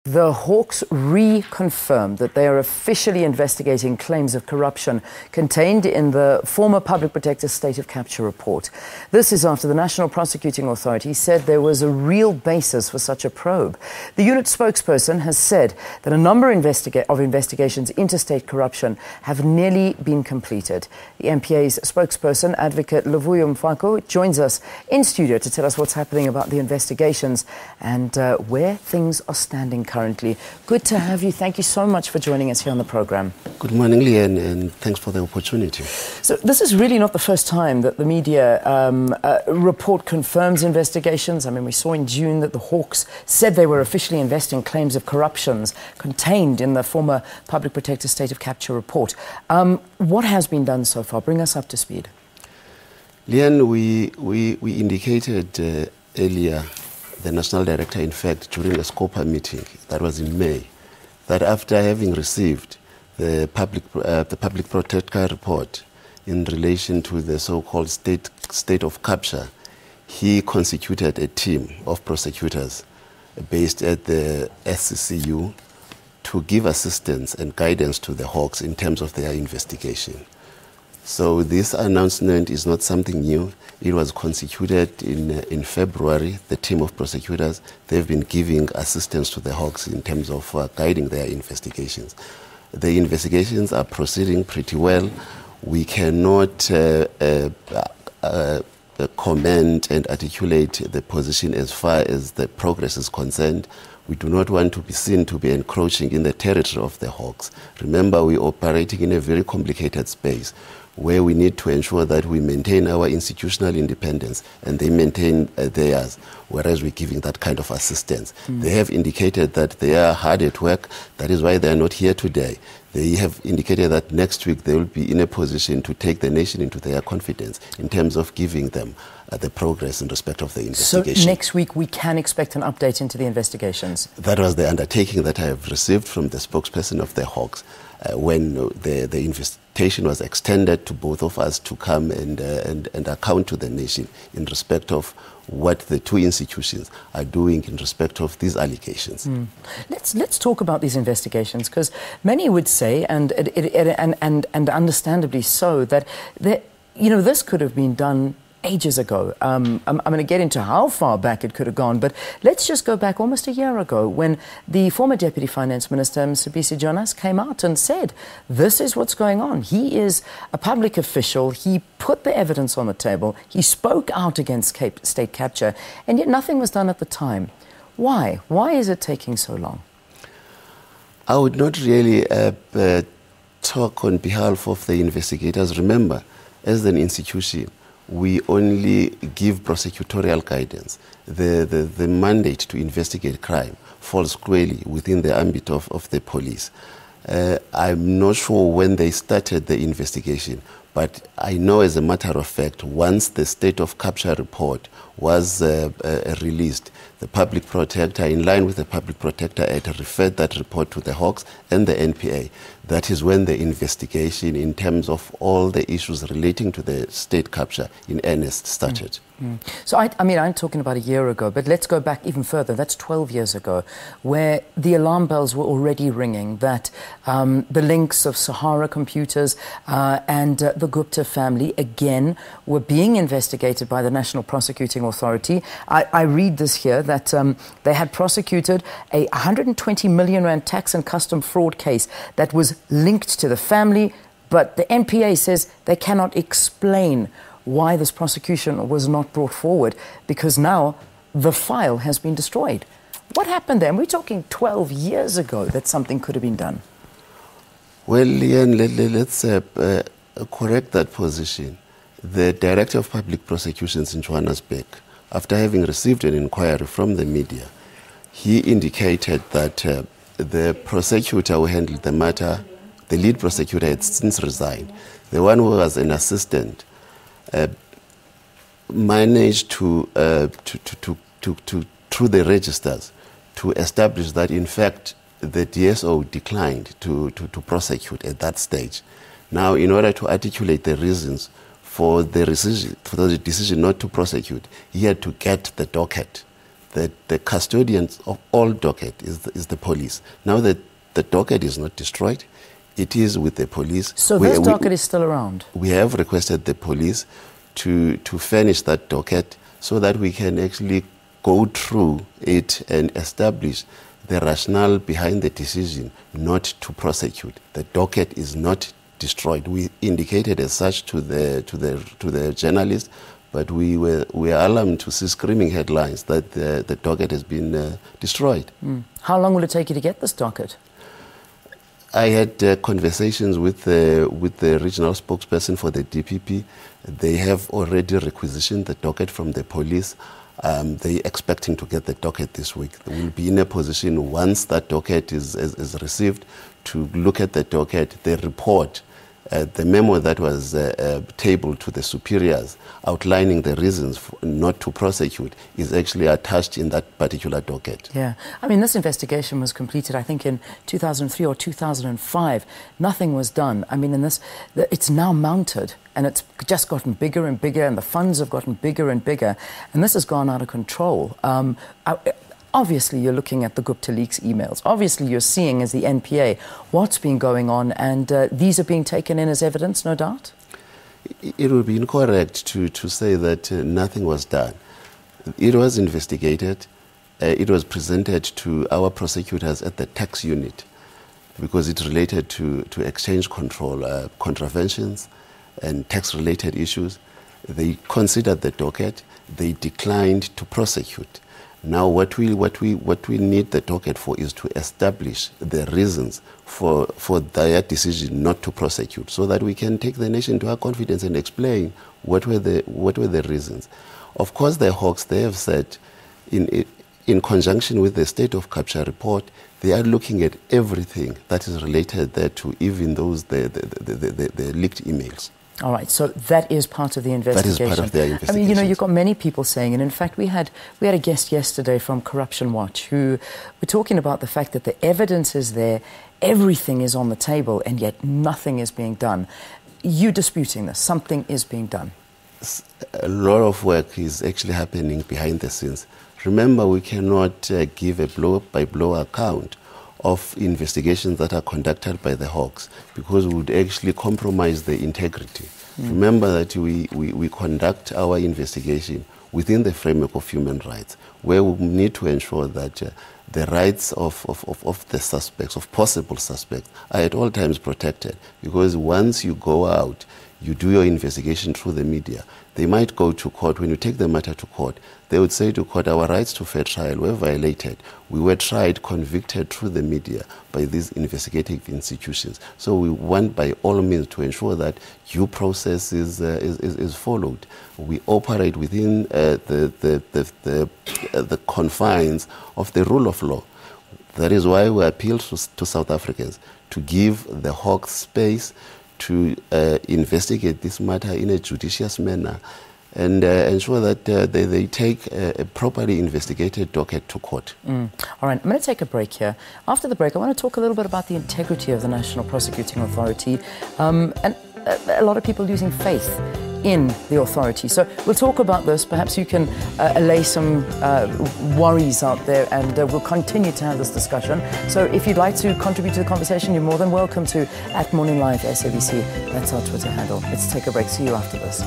The Hawks reconfirmed that they are officially investigating claims of corruption contained in the former Public Protector's State of Capture report. This is after the National Prosecuting Authority said there was a real basis for such a probe. The unit spokesperson has said that a number of investigations into state corruption have nearly been completed. The NPA's spokesperson, Advocate Luvuyo Mfaku, joins us in studio to tell us what's happening about the investigations and where things are standing currently. Good to have you. Thank you so much for joining us here on the program. Good morning, Leanne, and thanks for the opportunity. So this is really not the first time that the media report confirms investigations. I mean, we saw in June that the Hawks said they were officially investigating claims of corruptions contained in the former Public Protector's State of Capture report. What has been done so far? Bring us up to speed. Leanne, we indicated earlier, the National Director, in fact, during a SCOPA meeting, that was in May, that after having received the Public Protector report in relation to the so-called state of capture, he constituted a team of prosecutors based at the SCCU to give assistance and guidance to the Hawks in terms of their investigation. So this announcement is not something new. It was constituted in February. The team of prosecutors, they've been giving assistance to the Hawks in terms of guiding their investigations. The investigations are proceeding pretty well. We cannot comment and articulate the position as far as the progress is concerned. We do not want to be seen to be encroaching in the territory of the Hawks. Remember, we're operating in a very complicated space where we need to ensure that we maintain our institutional independence and they maintain theirs, whereas we're giving that kind of assistance. They have indicated that they are hard at work. That is why they are not here today. They have indicated that next week they will be in a position to take the nation into their confidence in terms of giving them the progress in respect of the investigation. So next week we can expect an update into the investigations? That was the undertaking that I have received from the spokesperson of the Hawks when the invitation was extended to both of us to come and account to the nation in respect of what the two institutions are doing in respect of these allegations. Let's talk about these investigations, because many would say, and understandably so, that this could have been done ages ago. I'm going to get into how far back it could have gone, but let's just go back almost a year ago when the former Deputy Finance Minister, SABC, came out and said, this is what's going on. He is a public official. He put the evidence on the table. He spoke out against state capture, and yet nothing was done at the time. Why? Why is it taking so long? I would not really talk on behalf of the investigators. Remember, as an institution, we only give prosecutorial guidance. The mandate to investigate crime falls squarely within the ambit of the police. I'm not sure when they started the investigation, but I know as a matter of fact, once the State of Capture report was released, the Public Protector, in line with the Public Protector Act, referred that report to the Hawks and the NPA. That is when the investigation in terms of all the issues relating to the state capture in earnest started. So, I mean, I'm talking about a year ago, but let's go back even further. That's 12 years ago, where the alarm bells were already ringing that the links of Sahara Computers and the Gupta family, again, were being investigated by the National Prosecuting Authority. I read this here, that they had prosecuted a 120 million rand tax and custom fraud case that was linked to the family, but the NPA says they cannot explain why this prosecution was not brought forward, because now the file has been destroyed. What happened then? We're talking 12 years ago that something could have been done. Well, Leanne, let's correct that position. The Director of Public Prosecutions in Johannesburg, after having received an inquiry from the media, he indicated that the prosecutor who handled the matter, the lead prosecutor, had since resigned. The one who was an assistant managed to through the registers, to establish that, in fact, the DSO declined to prosecute at that stage. Now, in order to articulate the reasons for the decision not to prosecute, he had to get the docket that the custodians of all docket is the police. Now that the docket is not destroyed, it is with the police. So this docket is still around? We have requested the police to furnish that docket so that we can actually go through it and establish the rationale behind the decision not to prosecute. The docket is not destroyed. We indicated as such to the journalist, but we were alarmed to see screaming headlines that the docket has been destroyed. How long will it take you to get this docket? I had conversations with the regional spokesperson for the DPP. They have already requisitioned the docket from the police. They're expecting to get the docket this week. They will be in a position, once that docket is received, to look at the docket, the report, the memo that was tabled to the superiors outlining the reasons not to prosecute is actually attached in that particular docket. Yeah. I mean, this investigation was completed, I think, in 2003 or 2005. Nothing was done. I mean, it's now mounted, and it's just gotten bigger and bigger, and the funds have gotten bigger and bigger, and this has gone out of control. Obviously, you're looking at the Gupta Leaks emails. Obviously, you're seeing as the NPA what's been going on, and these are being taken in as evidence, no doubt? It would be incorrect to say that nothing was done. It was investigated. It was presented to our prosecutors at the tax unit because it related to exchange control, contraventions and tax-related issues. They considered the docket. They declined to prosecute. Now, what we need the docket for is to establish the reasons for their decision not to prosecute, so that we can take the nation to our confidence and explain what were the reasons. Of course, the Hawks, they have said, in conjunction with the state of capture report, they are looking at everything that is related there to, even those the leaked emails. All right, so that is part of the investigation. That is part of their investigation. I mean, you know, you've got many people saying, and in fact, we had a guest yesterday from Corruption Watch who were talking about the fact that the evidence is there, everything is on the table, and yet nothing is being done. You disputing this? Something is being done. A lot of work is actually happening behind the scenes. Remember, we cannot give a blow-by-blow account of investigations that are conducted by the Hawks, because we would actually compromise the integrity. Remember that we conduct our investigation within the framework of human rights, where we need to ensure that the rights of the suspects, of possible suspects, are at all times protected. Because once you go out, you do your investigation through the media, they might go to court. When you take the matter to court, they would say to court, our rights to fair trial were violated. We were tried, convicted through the media by these investigative institutions. So we want by all means to ensure that due process is followed. We operate within the confines of the rule of law. That is why we appeal to South Africans to give the Hawks space to investigate this matter in a judicious manner and ensure that they take a properly investigated docket to court. All right, I'm going to take a break here. After the break, I want to talk a little bit about the integrity of the National Prosecuting Authority and a lot of people losing faith in the authority. So we'll talk about this. Perhaps you can allay some worries out there, and we'll continue to have this discussion. So if you'd like to contribute to the conversation, you're more than welcome to @MorningLive SABC. That's our Twitter handle. Let's take a break. See you after this.